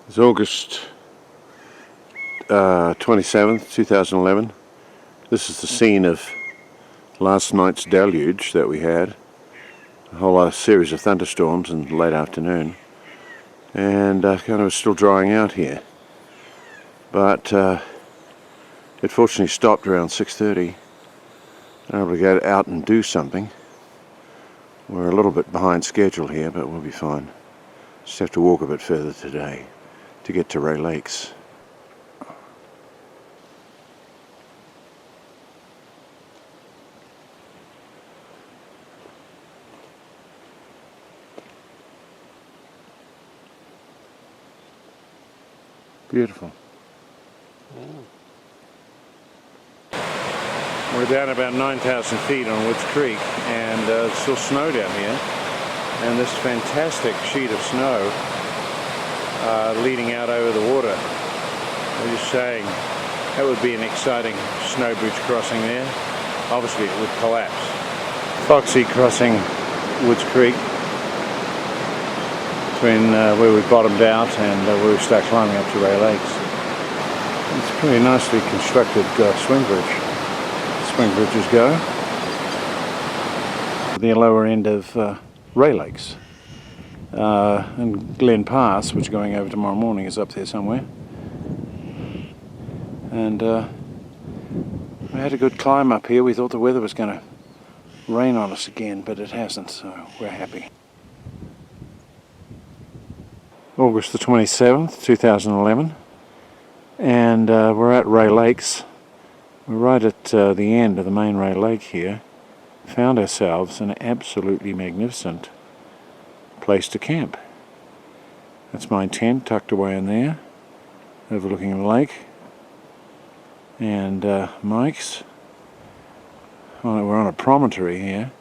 It's August 27th, 2011. This is the scene of last night's deluge that we had. A whole series of thunderstorms in the late afternoon. And kind of still drying out here. But it fortunately stopped around 6:30. I'm able to get out and do something. We're a little bit behind schedule here, but we'll be fine. Just have to walk a bit further today to get to Ray Lakes. Beautiful. We're down about 9,000 feet on Woods Creek, and it's still snow down here. And this fantastic sheet of snow leading out over the water. I'm just saying, that would be an exciting snow bridge crossing there. Obviously it would collapse. Foxy crossing Woods Creek between where we bottomed out and where we start climbing up to Ray Lakes. It's a pretty nicely constructed swing bridge. Swing bridges go. The lower end of Ray Lakes. And Glen Pass, which going over tomorrow morning, is up there somewhere. And we had a good climb up here. We thought the weather was going to rain on us again, but it hasn't, so we're happy. August the 27th, 2011, and we're at Ray Lakes. We're right at the end of the main Ray Lake here. Found ourselves an absolutely magnificent place to camp. That's my tent tucked away in there, overlooking the lake. And Mike's. We're on a promontory here.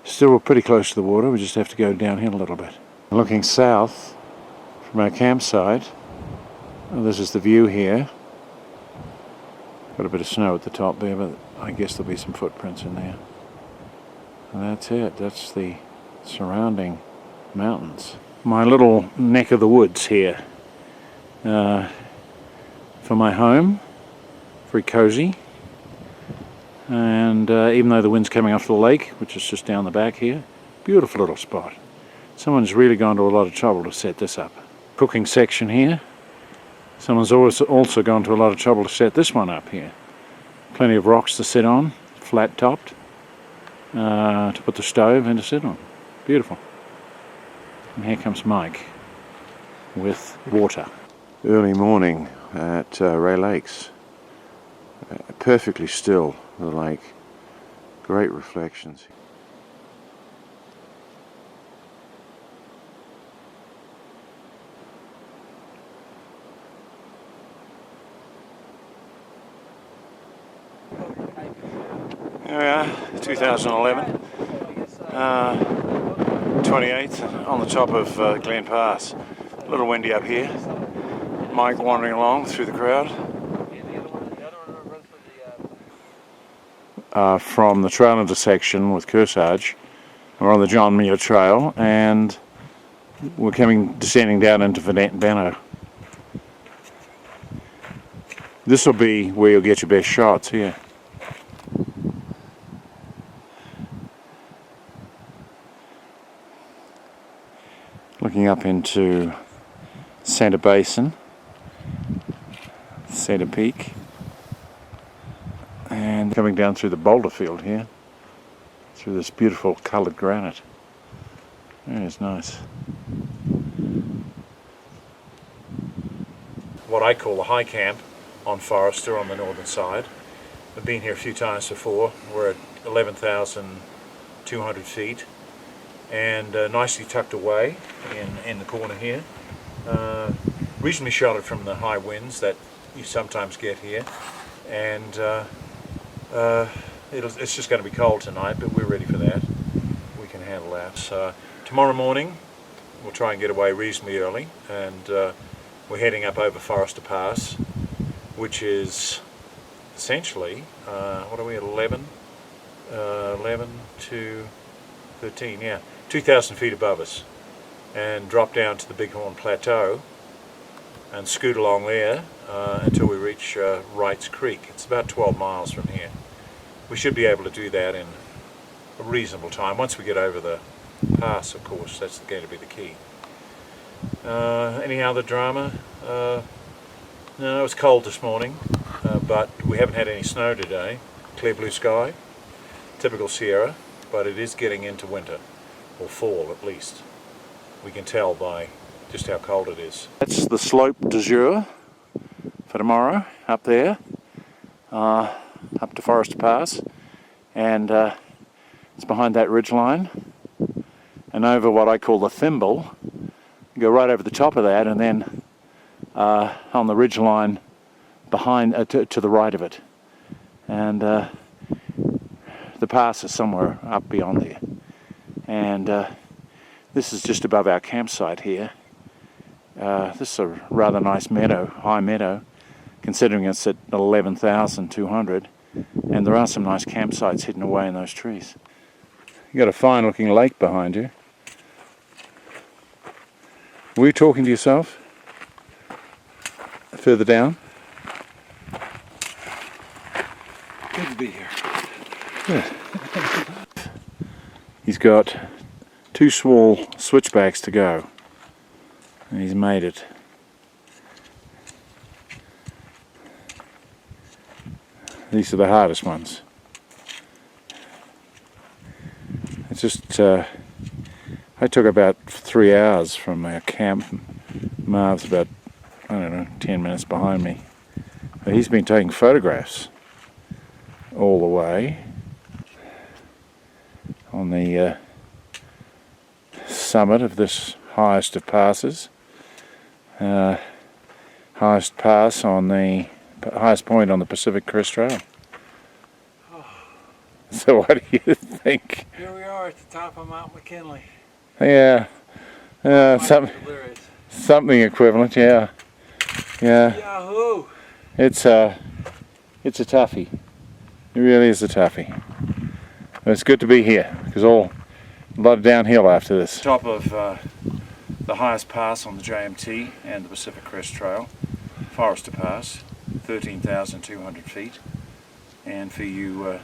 Still we're pretty close to the water, we just have to go downhill a little bit. Looking south from our campsite, this is the view here. Got a bit of snow at the top there, but I guess there'll be some footprints in there. And that's it, that's the surrounding mountains. My little neck of the woods here for my home, very cozy. And even though the wind's coming off the lake, which is just down the back here, beautiful little spot. Someone's really gone to a lot of trouble to set this up. Cooking section here. Someone's also gone to a lot of trouble to set this one up here. Plenty of rocks to sit on, flat topped, to put the stove and to sit on. Beautiful. And here comes Mike with water. Early morning at Ray Lakes. Perfectly still, the lake. Great reflections. There we are, 2011, 28th, on the top of Glen Pass. A little windy up here. Mike wandering along through the crowd. From the trail intersection with Kearsarge. We're on the John Muir Trail, and we're descending down into Benno. This will be where you'll get your best shots here. Looking up into Center Basin, Center Peak, and coming down through the boulder field here, through this beautiful coloured granite. It's nice. What I call the high camp on Forrester on the northern side. I've been here a few times before. We're at 11,200 feet. And nicely tucked away in the corner here. Reasonably sheltered from the high winds that you sometimes get here. And it's just going to be cold tonight, but we're ready for that. We can handle that. So tomorrow morning we'll try and get away reasonably early, and we're heading up over Pinchot Pass, which is essentially, what are we at, 11 to 13, yeah, 2,000 feet above us, and drop down to the Bighorn Plateau, and scoot along there until we reach Wrights Creek. It's about 12 miles from here. We should be able to do that in a reasonable time. Once we get over the pass, of course, that's going to be the key. Any other drama? No, it was cold this morning, but we haven't had any snow today. Clear blue sky, typical Sierra, but it is getting into winter, or fall at least. We can tell by just how cold it is. That's the slope du jour for tomorrow, up there, up to Forest Pass, and it's behind that ridge line, and over what I call the thimble. You go right over the top of that, and then on the ridge line behind, to the right of it, and the pass is somewhere up beyond there, and this is just above our campsite here. This is a rather nice meadow, high meadow, considering it's at 11,200, and there are some nice campsites hidden away in those trees. You got a fine looking lake behind you. Were you talking to yourself? Further down? Good to be here. Good. He's got 2 small switchbacks to go, and he's made it. These are the hardest ones. It's just, I took about 3 hours from our camp. Marv's about, I don't know, 10 minutes behind me. But he's been taking photographs all the way on the summit of this highest of passes. Highest pass on the highest point on the Pacific Crest Trail. So what do you think? Here we are at the top of Mount McKinley. Yeah, something equivalent. Yeah, yeah. Yahoo! It's a toughie. It really is a toughie. But it's good to be here because a lot of downhill after this. Top of the highest pass on the JMT and the Pacific Crest Trail, Forest Pass, 13,200 feet, and for you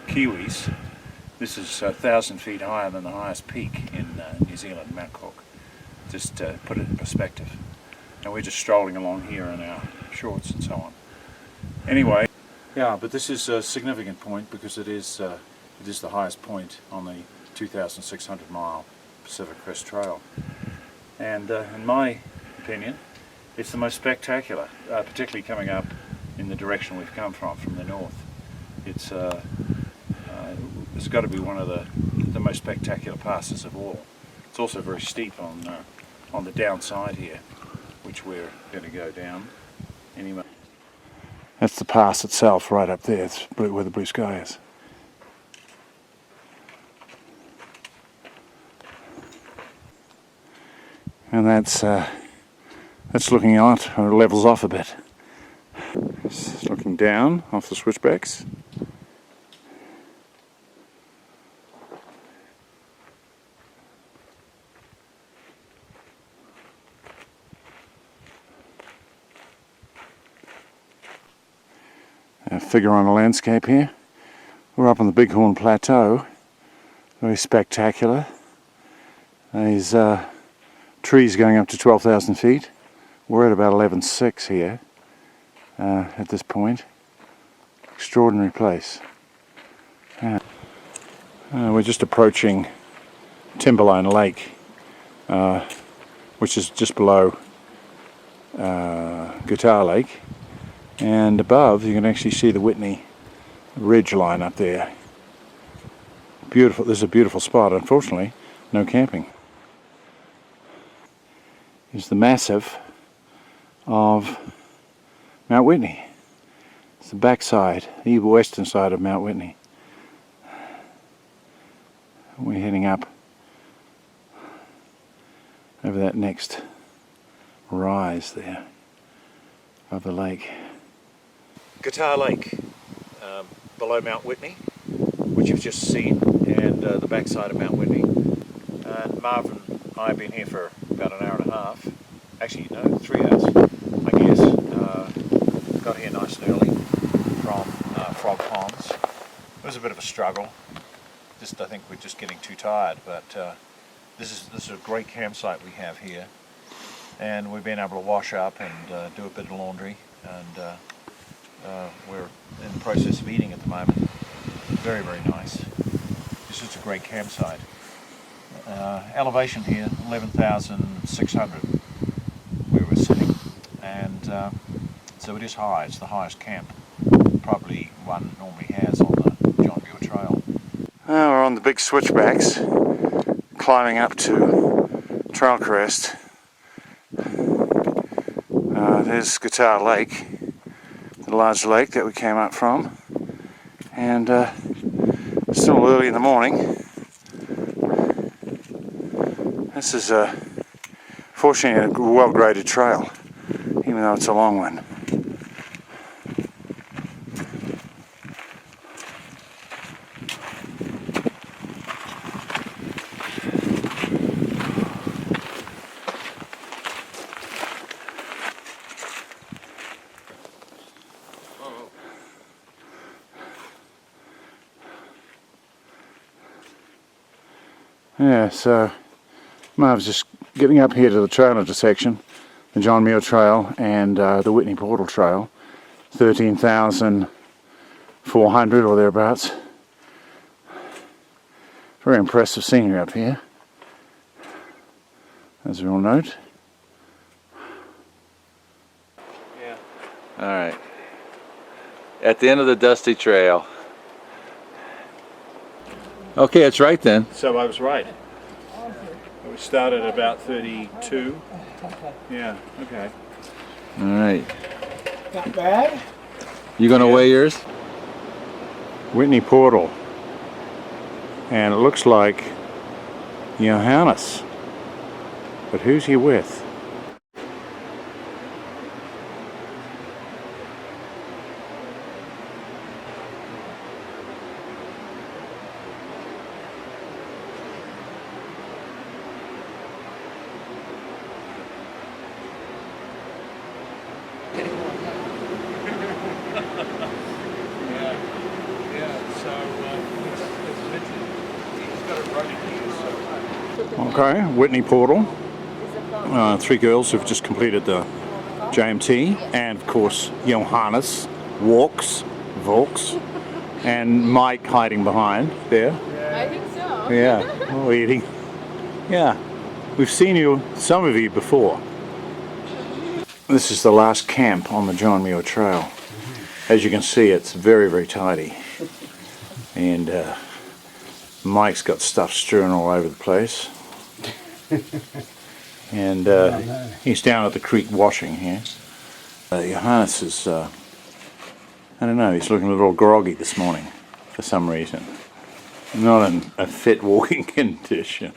Kiwis, this is 1,000 feet higher than the highest peak in New Zealand, Mount Cook. Just put it in perspective. And we're just strolling along here in our shorts and so on. Anyway, yeah, but this is a significant point because it is the highest point on the 2,600 mile Pacific Crest Trail. And in my opinion, it's the most spectacular, particularly coming up in the direction we've come from the north. It's got to be one of the most spectacular passes of all. It's also very steep on the downside here, which we're going to go down anyway. That's the pass itself right up there. It's where the blue sky is. And that's looking out, or levels off a bit. It's looking down off the switchbacks. A figure on a landscape here. We're up on the Bighorn Plateau. Very spectacular. These trees going up to 12,000 feet. We're at about 11,600 here at this point. Extraordinary place. We're just approaching Timberline Lake, which is just below Guitar Lake, and above you can actually see the Whitney Ridge line up there. Beautiful. This is a beautiful spot. Unfortunately, no camping. Is the massif of Mount Whitney. It's the backside, the western side of Mount Whitney. We're heading up over that next rise there of the lake. Guitar Lake, below Mount Whitney, which you've just seen, and the backside of Mount Whitney. And Marv and I have been here for about an hour and a half, actually no, 3 hours, I guess. Got here nice and early from Frog Ponds. It was a bit of a struggle. I think we're just getting too tired, but this is a great campsite we have here, and we've been able to wash up and do a bit of laundry, and we're in the process of eating at the moment. Very, very nice. This is a great campsite. Elevation here 11,600 where we're sitting, and so it is high. It's the highest camp probably one normally has on the John Muir Trail. We're on the big switchbacks, climbing up to Trail Crest. There's Guitar Lake, the large lake that we came up from, and still early in the morning. This is fortunately a well-graded trail, even though it's a long one. Yeah, so I was just getting up here to the trail intersection, the John Muir Trail and the Whitney Portal Trail, 13,400 or thereabouts. Very impressive scenery up here, as we'll note. Yeah. All right. At the end of the dusty trail. Okay, it's right then. So I was right. We started at about 32. Yeah, okay. All right. Not bad. You gonna weigh yours? Whitney Portal. And it looks like Johannes. But who's he with? Okay, Whitney Portal. 3 girls who've just completed the JMT, and of course Johannes walks, and Mike hiding behind there. I think so. Yeah, all eating. Yeah, we've seen some of you before. This is the last camp on the John Muir Trail. As you can see, it's very, very tidy, and Mike's got stuff strewn all over the place. And he's down at the creek washing here. Johannes is, I don't know, he's looking a little groggy this morning for some reason. Not in a fit walking condition.